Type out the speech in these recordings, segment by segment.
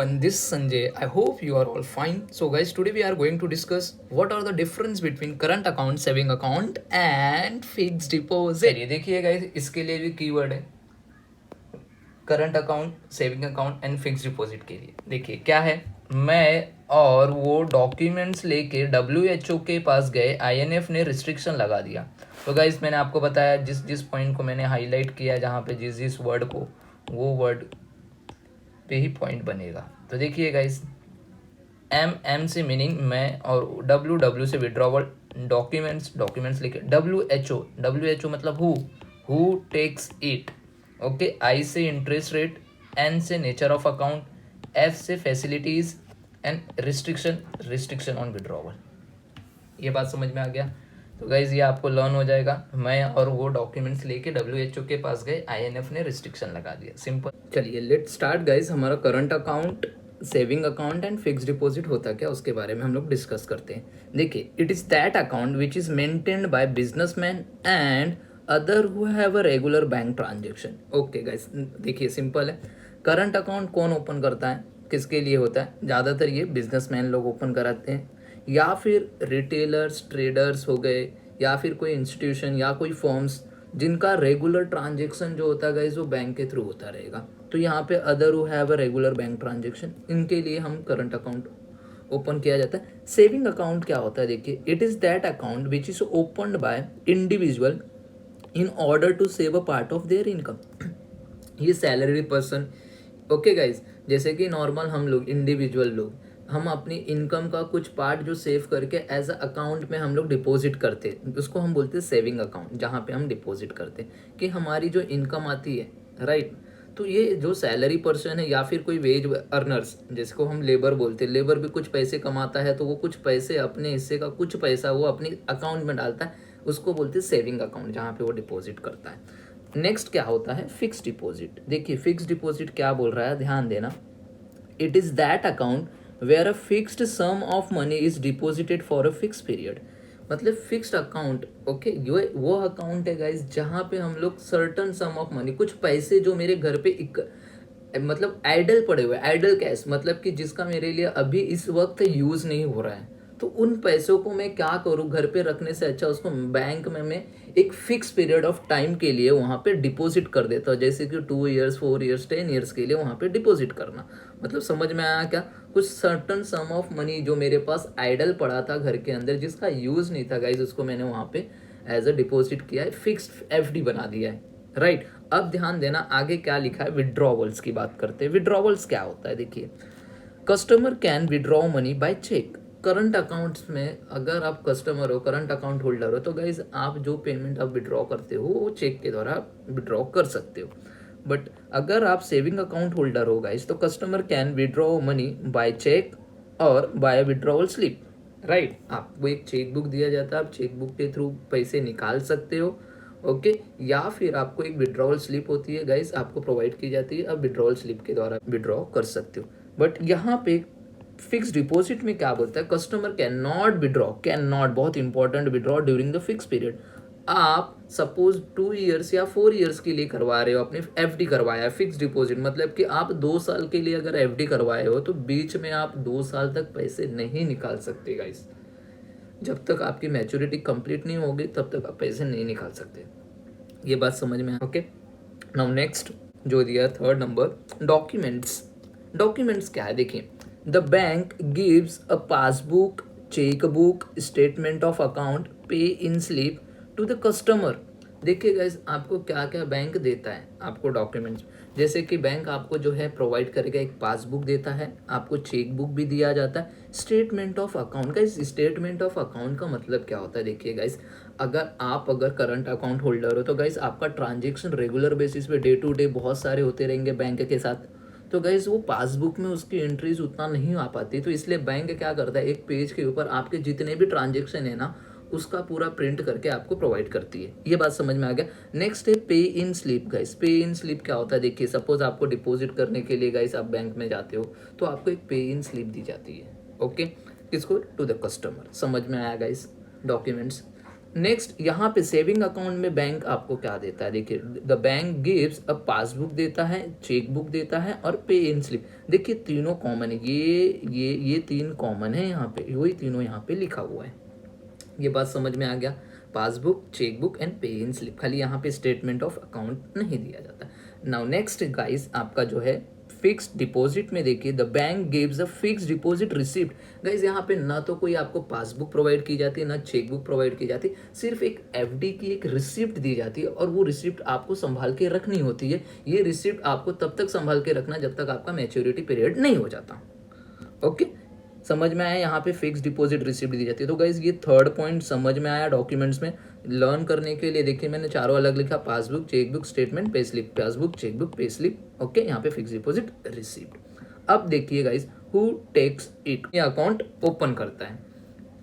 everyone, this is Sanjay. I hope you are all fine. So guys, today we are going to discuss what are the difference between current account, saving account and fixed deposit. चलिए देखिए guys, इसके लिए भी keyword है current account, saving account and fix deposit के लिए। देखिए क्या है, मैं और वो डॉक्यूमेंट्स लेके WHO के पास गए, INF ने रिस्ट्रिक्शन लगा दिया। तो गाइस मैंने आपको बताया जिस जिस पॉइंट को मैंने हाईलाइट किया, जहाँ पे जिस जिस वर्ड को, वो वर्ड पे ही पॉइंट बनेगा। तो देखिए गाइस, M से मैं, और W से विड्रॉवल, डॉक्यूमेंट्स लेके, WHO मतलब who takes it, okay. I से इंटरेस्ट रेट, N से नेचर ऑफ अकाउंट, F से facilities and restriction on withdrawal. ये बात समझ में आ गया? तो गाइज ये आपको लर्न हो जाएगा। मैं और वो डॉक्यूमेंट्स लेके WHO के पास गए, INF ने रिस्ट्रिक्शन लगा दिया, सिंपल। चलिए लेट स्टार्ट गाइज। हमारा current account, saving account and fix deposit होता क्या, उसके बारे में हम लोग डिस्कस करते हैं। देखिए, it is that account which is maintained by businessman and other who have a regular bank transaction. Okay guys, देखिए सिंपल है। करंट अकाउंट कौन ओपन करता है, किसके लिए होता है? ज़्यादातर ये बिजनेसमैन लोग ओपन कराते हैं, या फिर रिटेलर्स, ट्रेडर्स हो गए, या फिर कोई इंस्टीट्यूशन या कोई फॉर्म्स जिनका रेगुलर ट्रांजेक्शन जो होता है गाइज वो बैंक के थ्रू होता रहेगा। तो यहाँ पे other who have a regular bank transaction, इनके लिए हम करंट अकाउंट ओपन किया जाता है। सेविंग अकाउंट क्या होता है? देखिए, it is that account which is opened by individual in order to save a part of their income. ये सैलरी पर्सन, ओके गाइज, जैसे कि नॉर्मल हम लोग इंडिविजुअल लोग, हम अपनी इनकम का कुछ पार्ट जो सेव करके एज अ अकाउंट में हम लोग डिपॉजिट करते हैं, उसको हम बोलते हैं सेविंग अकाउंट, जहाँ पे हम डिपॉजिट करते हैं कि हमारी जो इनकम आती है, राइट। तो ये जो सैलरी पर्सन है या फिर कोई वेज अर्नर्स, जिसको हम लेबर बोलते हैं, लेबर भी कुछ पैसे कमाता है, तो वो कुछ पैसे, अपने हिस्से का कुछ पैसा वो अपनी अकाउंट में डालता है, उसको बोलते हैं सेविंग अकाउंट, जहाँ पे वो डिपॉजिट करता है। नेक्स्ट क्या होता है? Fix deposit. देखिए फिक्स डिपॉजिट क्या बोल रहा है, ध्यान देना। It is that account where a fixed sum of money is deposited for a fix period. मतलब फिक्स्ड अकाउंट, ओके, ये वो अकाउंट है गाइज जहाँ पे हम लोग सर्टन सम ऑफ मनी, कुछ पैसे जो मेरे घर पे मतलब आइडल पड़े हुए, आइडल कैश, मतलब कि जिसका मेरे लिए अभी इस वक्त यूज़ नहीं हो रहा है, तो उन पैसों को मैं क्या करूँ, घर पे रखने से अच्छा उसको बैंक में मैं एक फिक्स पीरियड ऑफ टाइम के लिए वहाँ पे डिपॉजिट कर देता हूँ, जैसे कि 2 ईयर्स, 4 ईयर्स, 10 ईयर्स के लिए वहाँ पे डिपॉजिट करना। मतलब समझ में आया क्या? कुछ सर्टन सम ऑफ मनी जो मेरे पास आइडल पड़ा था घर के अंदर, जिसका यूज़ नहीं था गाइज, उसको मैंने वहाँ पे एज अ डिपॉजिट किया है, फिक्स्ड FD बना दिया है, राइट। अब ध्यान देना, आगे क्या लिखा है, विड्रॉवल्स की बात करते हैं। विड्रॉवल्स क्या होता है? देखिए, customer can withdraw money by cheque. Current accounts में अगर आप कस्टमर हो, करंट अकाउंट होल्डर हो, तो गाइज आप जो पेमेंट आप विड्रॉ करते हो वो चेक के द्वारा विड्रॉ कर सकते हो। बट अगर आप सेविंग अकाउंट होल्डर हो गाइज, तो customer can withdraw money by cheque और बाय विड्रॉवल स्लिप, राइट। आपको एक चेक बुक दिया जाता है, आप चेक बुक के थ्रू पैसे निकाल सकते हो, ओके। या फिर आपको एक विड्रॉवल स्लिप होती है गाइस, आपको प्रोवाइड की जाती है, आप विड्रॉवल स्लिप के द्वारा विड्रॉ कर सकते हो। बट यहाँ पे फिक्स डिपॉजिट में क्या बोलता है, कस्टमर कैन नॉट, बहुत important, withdraw during the fix period. आप सपोज 2 ईयर्स या 4 ईयर्स के लिए करवा रहे हो, अपने FD करवाया है, फिक्स डिपॉजिट, मतलब कि आप 2 साल के लिए अगर FD करवाए हो, तो बीच में आप 2 साल तक पैसे नहीं निकाल सकते गाइस। जब तक आपकी मैच्योरिटी कंप्लीट नहीं होगी तब तक आप पैसे नहीं निकाल सकते। ये बात समझ में, ओके। नाउ नेक्स्ट जो दिया थर्ड नंबर, डॉक्यूमेंट्स। डॉक्यूमेंट्स क्या है? देखिए, the bank gives a passbook, cheque book, statement of account, पे इन स्लिप टू द कस्टमर। देखिए गाइज, आपको क्या क्या बैंक देता है आपको डॉक्यूमेंट्स, जैसे कि बैंक आपको जो है प्रोवाइड करेगा, एक पासबुक देता है, आपको चेक बुक भी दिया जाता है, statement of account. Guys statement of account का मतलब क्या होता है? देखिए गाइज, अगर करंट अकाउंट होल्डर हो, तो गाइज आपका ट्रांजेक्शन रेगुलर बेसिस पे डे टू डे बहुत सारे होते रहेंगे बैंक के साथ, तो गाइज वो पासबुक में उसकी एंट्रीज उतना नहीं आ पाती, तो इसलिए बैंक क्या करता है, एक पेज के ऊपर आपके जितने भी ट्रांजेक्शन है ना, उसका पूरा प्रिंट करके आपको प्रोवाइड करती है। ये बात समझ में आ गया। नेक्स्ट है पे इन स्लिप गाइस। पे इन स्लिप क्या होता है? देखिए, सपोज आपको डिपॉजिट करने के लिए गाइस आप बैंक में जाते हो, तो आपको एक पे इन स्लिप दी जाती है, ओके, किसको? To the customer. समझ में आया गाइस? डॉक्यूमेंट्स। नेक्स्ट यहाँ पे सेविंग अकाउंट में बैंक आपको क्या देता है, देखिए the bank gives a passbook देता है, चेक बुक देता है और पे इन स्लिप। देखिए तीनों कॉमन है, ये तीन कॉमन है यहाँ पे, वही तीनों यहाँ पे लिखा हुआ है। ये बात समझ में आ गया, पासबुक, चेकबुक एंड पे इन स्लिप, खाली यहाँ पे स्टेटमेंट ऑफ अकाउंट नहीं दिया जाता। नाउ नेक्स्ट गाइस आपका जो है फिक्स्ड डिपॉजिट में देखिए the bank gives a fixed deposit receipt. Guys यहाँ पे ना तो कोई आपको पासबुक प्रोवाइड की जाती है ना चेकबुक प्रोवाइड की जाती, सिर्फ एक एफडी की एक रिसिप्ट दी जाती है और वो रिसिप्ट आपको संभाल के रखनी होती है। ये रिसिप्ट आपको तब तक संभाल के रखना जब तक आपका मैच्योरिटी पीरियड नहीं हो जाता। ओके, समझ में आया, यहाँ पे फिक्स डिपॉजिट रिसिप्ट दी जाती है। तो गाइज ये थर्ड पॉइंट समझ में आया डॉक्यूमेंट्स में लर्न करने के लिए। देखिए मैंने चारों अलग लिखा, passbook, chequebook, statement, pay slip, passbook, chequebook, pay slip. Okay, यहाँ पे फिक्स डिपॉजिट रिसिप्ट। अब देखिए गाइज हु टेक्स इट, ये अकाउंट ओपन करता है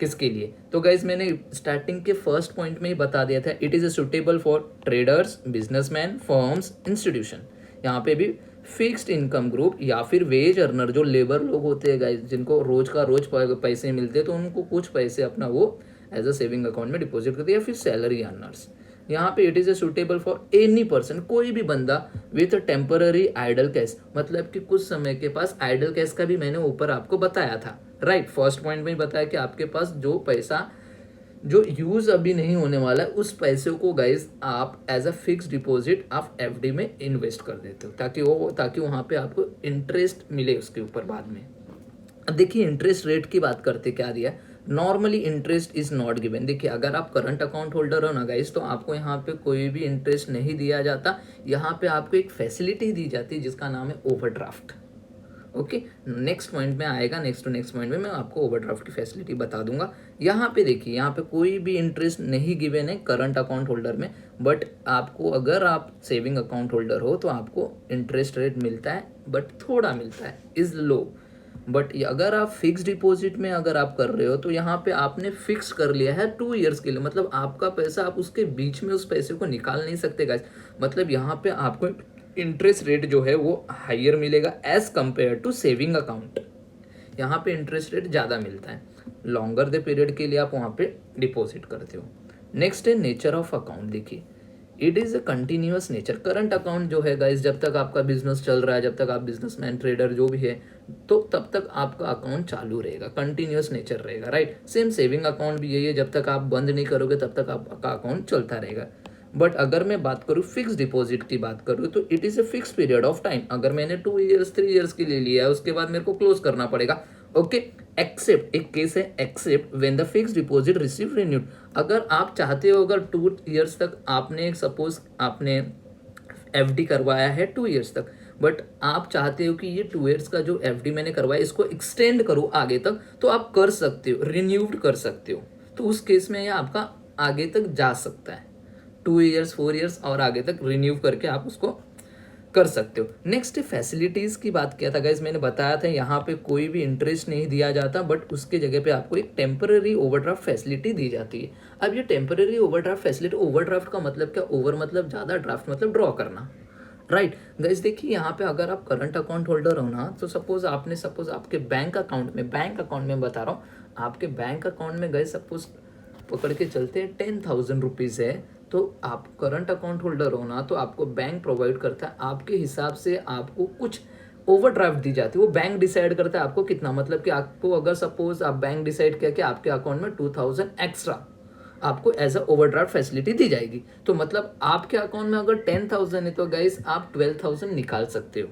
किसके लिए, तो गाइज मैंने स्टार्टिंग के फर्स्ट पॉइंट में ही बता दिया था, it is suitable for traders, businessman, firms, institution. यहाँ पे भी फिक्स्ड इनकम ग्रुप या फिर वेज अर्नर, जो लेबर लोग होते हैं गाइज जिनको रोज का रोज पैसे मिलते हैं, तो उनको कुछ पैसे अपना वो एज अ सेविंग अकाउंट में डिपॉजिट करते हैं, या फिर सैलरी अर्नर्स। यहाँ पे it is a suitable for any person, कोई भी बंदा विथ टेम्पररी आइडल कैश, मतलब कि कुछ समय के पास आइडल कैश का भी मैंने ऊपर आपको बताया था। राइट, फर्स्ट पॉइंट में ही बताया कि आपके पास जो पैसा जो यूज अभी नहीं होने वाला है उस पैसे को गाइज आप एज अ फिक्स डिपॉजिट आप एफडी में इन्वेस्ट कर देते हो, ताकि वहाँ पे आपको इंटरेस्ट मिले उसके ऊपर बाद में। अब देखिए इंटरेस्ट रेट की बात करते क्या दिया, normally interest is not given. देखिए अगर आप करंट अकाउंट होल्डर हो ना गाइज, तो आपको यहाँ पे कोई भी इंटरेस्ट नहीं दिया जाता। यहाँ पे आपको एक फैसिलिटी दी जाती है जिसका नाम है ओवरड्राफ्ट। ओके, नेक्स्ट पॉइंट में आएगा, नेक्स्ट टू नेक्स्ट पॉइंट में मैं आपको ओवरड्राफ्ट की फैसिलिटी बता दूंगा। यहाँ पे देखिए, यहाँ पे कोई भी इंटरेस्ट नहीं गिवन है करंट अकाउंट होल्डर में, बट आपको अगर आप सेविंग अकाउंट होल्डर हो तो आपको इंटरेस्ट रेट मिलता है, बट थोड़ा मिलता है, इज लो। बट अगर आप फिक्स डिपॉजिट में अगर आप कर रहे हो तो यहाँ पे आपने फिक्स कर लिया है 2 इयर्स के लिए, मतलब आपका पैसा आप उसके बीच में उस पैसे को निकाल नहीं सकते गाइस। मतलब यहाँ पे आपको इंटरेस्ट रेट जो है वो हायर मिलेगा as compare to saving account. यहाँ पे इंटरेस्ट रेट ज़्यादा मिलता है, लॉन्गर द पीरियड के लिए आप वहाँ पे डिपॉजिट करते हो। नेक्स्ट है नेचर ऑफ अकाउंट। देखिए it is a continuous nature. Current account जो है गाइस, जब तक आपका बिजनेस चल रहा है, जब तक आप बिजनेसमैन ट्रेडर जो भी है, तो तब तक आपका अकाउंट चालू रहेगा, कंटिन्यूअस नेचर रहेगा। राइट, सेम सेविंग अकाउंट भी यही है, जब तक आप बंद नहीं करोगे तब तक आपका अकाउंट चलता रहेगा। बट अगर मैं बात करूँ फिक्स डिपॉजिट की बात करूँ तो it is a fix period of time. अगर मैंने 2 इयर्स 3 इयर्स के लिए लिया है, उसके बाद मेरे को क्लोज करना पड़ेगा। ओके, एक्सेप्ट, एक केस है except when the fix deposit receive renewed. अगर आप चाहते हो, अगर 2 इयर्स तक आपने सपोज आपने एफडी करवाया है 2 इयर्स तक, बट आप चाहते हो कि ये 2 इयर्स का जो एफडी मैंने करवाया इसको एक्सटेंड करूँ आगे तक, तो आप कर सकते हो, रिन्यूड कर सकते हो। तो उस केस में ये आपका आगे तक जा सकता है, 2 इयर्स 4 इयर्स और आगे तक रिन्यू करके आप उसको कर सकते हो। नेक्स्ट फैसिलिटीज़ की बात किया था गाइज, मैंने बताया था यहाँ पे कोई भी इंटरेस्ट नहीं दिया जाता, बट उसके जगह पे आपको एक टेम्पररी ओवरड्राफ्ट फैसिलिटी दी जाती है। अब ये टेम्पररी ओवरड्राफ्ट फैसिलिटी, ओवरड्राफ्ट का मतलब क्या, ओवर मतलब ज़्यादा, ड्राफ्ट मतलब ड्रॉ करना। राइट गाइज, देखिए यहाँ पे अगर आप करंट अकाउंट होल्डर हो ना, तो सपोज आपके बैंक अकाउंट में बता रहा हूँ, आपके बैंक अकाउंट में गए सपोज पकड़ के चलते हैं 10,000 रुपीज़ है, तो आप करंट अकाउंट होल्डर हो ना, तो आपको बैंक प्रोवाइड करता है, आपके हिसाब से आपको कुछ ओवरड्राफ्ट दी जाती है, वो बैंक डिसाइड करता है आपको कितना, मतलब कि आपको अगर सपोज आप बैंक डिसाइड किया कि आपके अकाउंट में 2,000 एक्स्ट्रा आपको एज अ ओवरड्राफ्ट फैसिलिटी दी जाएगी। तो मतलब आपके अकाउंट में अगर 10,000 है तो गाइस आप 12,000 निकाल सकते हो।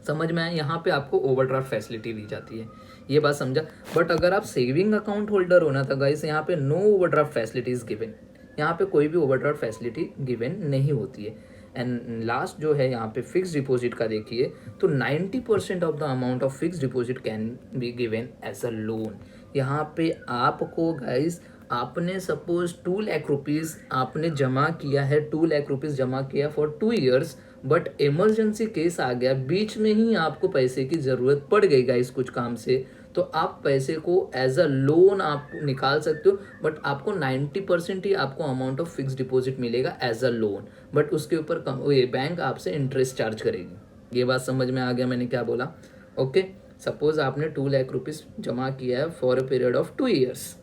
समझ में आया, यहाँ पे आपको ओवरड्राफ्ट फैसिलिटी दी जाती है, ये बात समझा। बट अगर आप सेविंग अकाउंट होल्डर होना था गाइस, यहाँ पे नो ओवरड्राफ्ट फैसिलिटीज गिवन, यहाँ पे कोई भी ओवरड्राफ्ट फैसिलिटी गिवन नहीं होती है। एंड लास्ट जो है यहाँ पे फिक्स डिपॉजिट का देखिए, तो 90% of the amount of fix deposit can be given as a loan. यहाँ पे आपको गाइस, आपने सपोज 2 लाख रुपीज़ आपने जमा किया है, 2 लाख रुपीज़ जमा किया for 2 years, but emergency case आ गया, बीच में ही आपको पैसे की ज़रूरत पड़ गई गाइस कुछ काम से, तो आप पैसे को एज अ लोन आप निकाल सकते हो, बट आपको 90% ही आपको अमाउंट ऑफ फिक्स डिपॉजिट मिलेगा एज अ लोन, बट उसके ऊपर ये बैंक आपसे इंटरेस्ट चार्ज करेगी। ये बात समझ में आ गया मैंने क्या बोला। ओके, सपोज आपने 2 लाख रुपीज़ जमा किया है for a period of 2 years,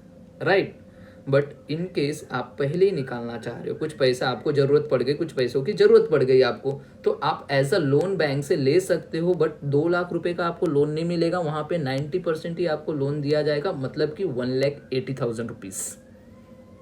right, but in case आप पहले ही निकालना चाह रहे हो, कुछ पैसा आपको ज़रूरत पड़ गई, कुछ पैसों की ज़रूरत पड़ गई आपको, तो आप एज अ लोन बैंक से ले सकते हो, बट 2 लाख रुपए का आपको लोन नहीं मिलेगा, वहाँ पे 90% ही आपको लोन दिया जाएगा, मतलब कि 1,80,000 रुपीज़।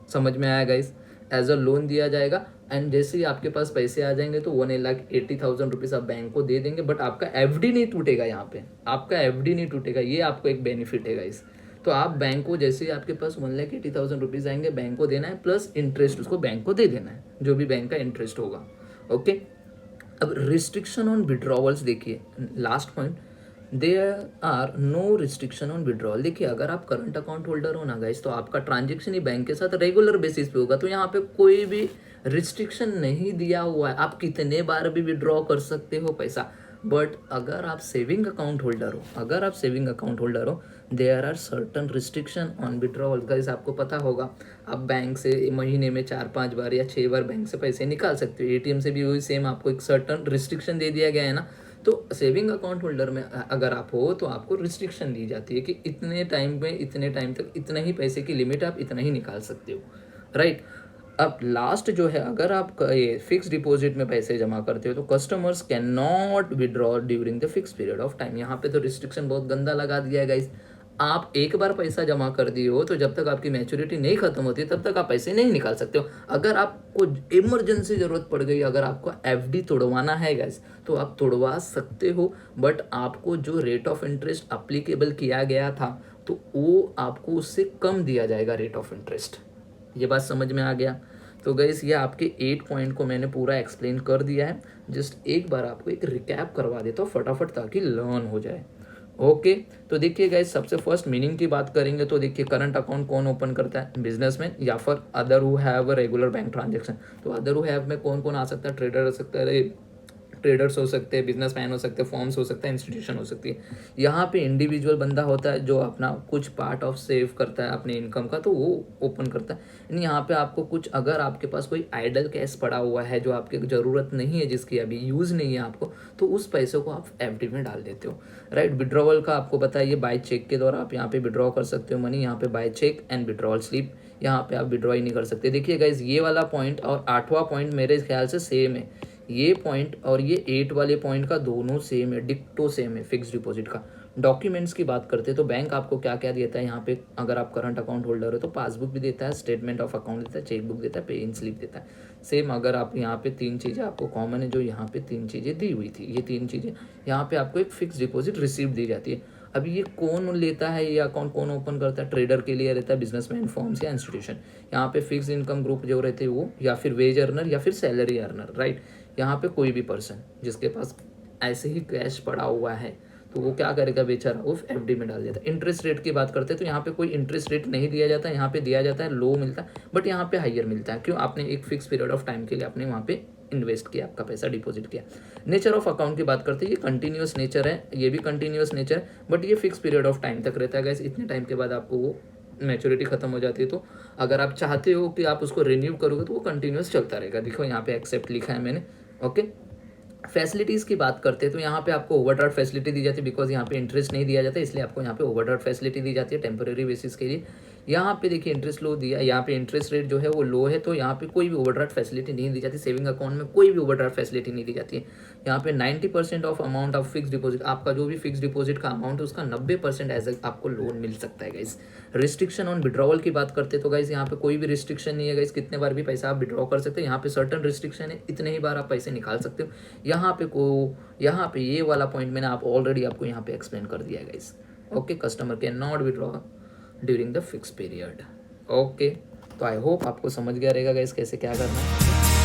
समझ में आया गाइस? एज अ लोन दिया जाएगा, एंड जैसे ही आपके पास पैसे आ जाएंगे तो 1,80,000 रुपीज़ आप बैंक को दे देंगे, बट आपका एफडी नहीं टूटेगा। यहाँ पे आपका एफडी नहीं टूटेगा, ये आपको एक बेनिफिट है गाइस। तो आप बैंक को जैसे ही आपके पास 1,80,000 रुपीज़ आएंगे, बैंक को देना है, प्लस इंटरेस्ट उसको बैंक को दे देना है, जो भी बैंक का इंटरेस्ट होगा। ओके, अब रिस्ट्रिक्शन ऑन विड्रॉवल्स देखिए, last point, there are no restriction on withdrawal. देखिए, अगर आप करंट अकाउंट होल्डर हो ना गाइस, तो आपका ट्रांजेक्शन ही बैंक के साथ रेगुलर बेसिस पे होगा, तो यहाँ पे कोई भी रिस्ट्रिक्शन नहीं दिया हुआ है, आप कितने बार भी विड्रॉ कर सकते हो पैसा। बट अगर आप सेविंग अकाउंट होल्डर हो, अगर आप सेविंग अकाउंट होल्डर हो, there are certain restriction on withdrawal. Guys आपको पता होगा, आप बैंक से महीने में 4-5 बार या 6 बार बैंक से पैसे निकाल सकते हो, एटीएम से भी वही सेम आपको एक सर्टन रिस्ट्रिक्शन दे दिया गया है ना। तो सेविंग अकाउंट होल्डर में अगर आप हो तो आपको रिस्ट्रिक्शन दी जाती है कि इतने टाइम में, इतने टाइम तक इतना ही पैसे की लिमिट, आप इतना ही निकाल सकते हो, राइट। अब लास्ट जो है, अगर आप ये फिक्स डिपॉजिट में पैसे जमा करते हो तो customers can not withdraw during the fix period of time. यहाँ पे तो रिस्ट्रिक्शन बहुत गंदा लगा दिया है गाइस। आप एक बार पैसा जमा कर दिए हो तो जब तक आपकी मैच्योरिटी नहीं खत्म होती तब तक आप पैसे नहीं निकाल सकते हो। अगर आपको इमरजेंसी जरूरत पड़ गई, अगर आपको एफडी तोड़वाना है गाइस, तो आप तोड़वा सकते हो, बट आपको जो रेट ऑफ इंटरेस्ट अप्लीकेबल किया गया था तो वो आपको उससे कम दिया जाएगा रेट ऑफ इंटरेस्ट। ये बात समझ में आ गया? तो गाइस ये आपके 8 पॉइंट को मैंने पूरा एक्सप्लेन कर दिया है। जस्ट एक बार आपको एक रिकैप करवा देता हूँ फटाफट, ताकि लर्न हो जाए। ओके, तो देखिए गाइस, सबसे फर्स्ट मीनिंग की बात करेंगे तो देखिए, करंट अकाउंट कौन ओपन करता है? बिजनेसमैन या फिर other who have a regular bank transaction. तो अदर हु हैव में कौन कौन आ सकता है? ट्रेडर हो सकता है, ट्रेडर्स हो सकते हैं, बिजनेसमैन हो सकते हैं, फॉर्म्स हो सकते हैं, इंस्टीट्यूशन हो सकती है। यहाँ पे इंडिविजुअल बंदा होता है जो अपना कुछ पार्ट ऑफ सेव करता है अपने इनकम का, तो वो ओपन करता है। यानी यहाँ पे आपको कुछ, अगर आपके पास कोई आइडल कैश पड़ा हुआ है जो आपकी ज़रूरत नहीं है, जिसकी अभी यूज़ नहीं है आपको, तो उस पैसों को आप एफडी में डाल देते हो, राइट। विड्रॉवल का आपको बताइए, बाय चेक के द्वारा आप यहाँ पे विड्रॉ कर सकते हो मनी। यहाँ पे by cheque and withdrawal slip, यहाँ पे आप विड्रॉ ही नहीं कर सकते। देखिए गाइज, ये वाला पॉइंट और 8वां पॉइंट मेरे ख्याल से सेम है। ये पॉइंट और ये 8 वाले पॉइंट का दोनों सेम है, डिक्टो सेम है फिक्स डिपॉजिट का। डॉक्यूमेंट्स की बात करते हैं तो बैंक आपको क्या क्या देता है यहाँ पे, अगर आप करंट अकाउंट होल्डर हो तो पासबुक भी देता है, स्टेटमेंट ऑफ अकाउंट देता है, चेकबुक देता है, पे इन स्लिप देता है। सेम अगर आप यहाँ पे 3 चीज़ें आपको कॉमन है, जो यहाँ पे 3 चीज़ें दी हुई थी, ये 3 चीज़ें यहाँ पे आपको एक फिक्स डिपॉजिट रिसीप्ट दी जाती है। अभी ये कौन लेता है, ये अकाउंट कौन ओपन करता है? ट्रेडर के लिए रहता है, बिजनेसमैन, फॉर्म्स या इंस्टीट्यूशन। यहाँ पे फिक्स इनकम ग्रुप जो रहते हैं वो, या फिर वेज अर्नर या फिर सैलरी अर्नर, राइट। यहाँ पे कोई भी पर्सन जिसके पास ऐसे ही कैश पड़ा हुआ है तो वो क्या करेगा बेचारा, वो एफडी में डाल देता है। इंटरेस्ट रेट की बात करते हैं तो यहाँ पे कोई इंटरेस्ट रेट नहीं दिया जाता, यहाँ पे दिया जाता है लो मिलता है, बट यहाँ पे हाइयर मिलता है। क्यों? आपने एक फिक्स पीरियड ऑफ टाइम के लिए आपने वहाँ पे इन्वेस्ट किया, आपका पैसा डिपॉजिट किया। नेचर ऑफ अकाउंट की बात करते हैं, ये कंटिन्यूस नेचर है, ये भी कंटिन्यूस नेचर है, बट ये फिक्स पीरियड ऑफ टाइम तक रहता है गाइस। इतने टाइम के बाद आपको वो मैच्योरिटी खत्म हो जाती है, तो अगर आप चाहते हो कि आप उसको रिन्यू करोगे तो वो कंटिन्यूस चलता रहेगा। देखो यहाँ पे एक्सेप्ट लिखा है मैंने, ओके। फैसिलिटीज़ की बात करते हैं तो यहाँ पे आपको ओवरड्राफ्ट फैसिलिटी दी जाती है, बिकॉज यहाँ पे इंटरेस्ट नहीं दिया जाता, इसलिए आपको यहाँ पे ओवरड्राफ्ट फैसिलिटी दी जाती है टेम्परेरी बेसिस के लिए। यहाँ पे देखिए इंटरेस्ट लो दिया, यहाँ पे इंटरेस्ट रेट जो है वो लो है, तो यहाँ पे कोई भी ओवरड्राफ्ट फैसिलिटी नहीं दी जाती। सेविंग अकाउंट में कोई भी ओवरड्राफ्ट फैसिलिटी नहीं दी जाती है। यहाँ पे 90% of amount of fix deposit, आपका जो भी फिक्स डिपॉजिट का अमाउंट है उसका 90% एज आपको लोन मिल सकता है गाइस। रिस्ट्रिक्शन ऑन विड्रॉवल की बात करते हैं तो गाइस यहाँ पे कोई भी रिस्ट्रिक्शन नहीं है गाइस, कितने बार भी पैसा आप विड्रॉ कर सकते हैं। यहाँ पे सर्टन रिस्ट्रिक्शन है, इतने ही बार आप पैसे निकाल सकते हो। यहाँ पे ये वाला पॉइंट मैंने आप ऑलरेडी आपको यहाँ पे एक्सप्लेन कर दिया है guys, okay. Customer can not withdraw during the fix period, okay. तो आई होप आपको समझ गया रहेगा गाइस कैसे क्या करना है।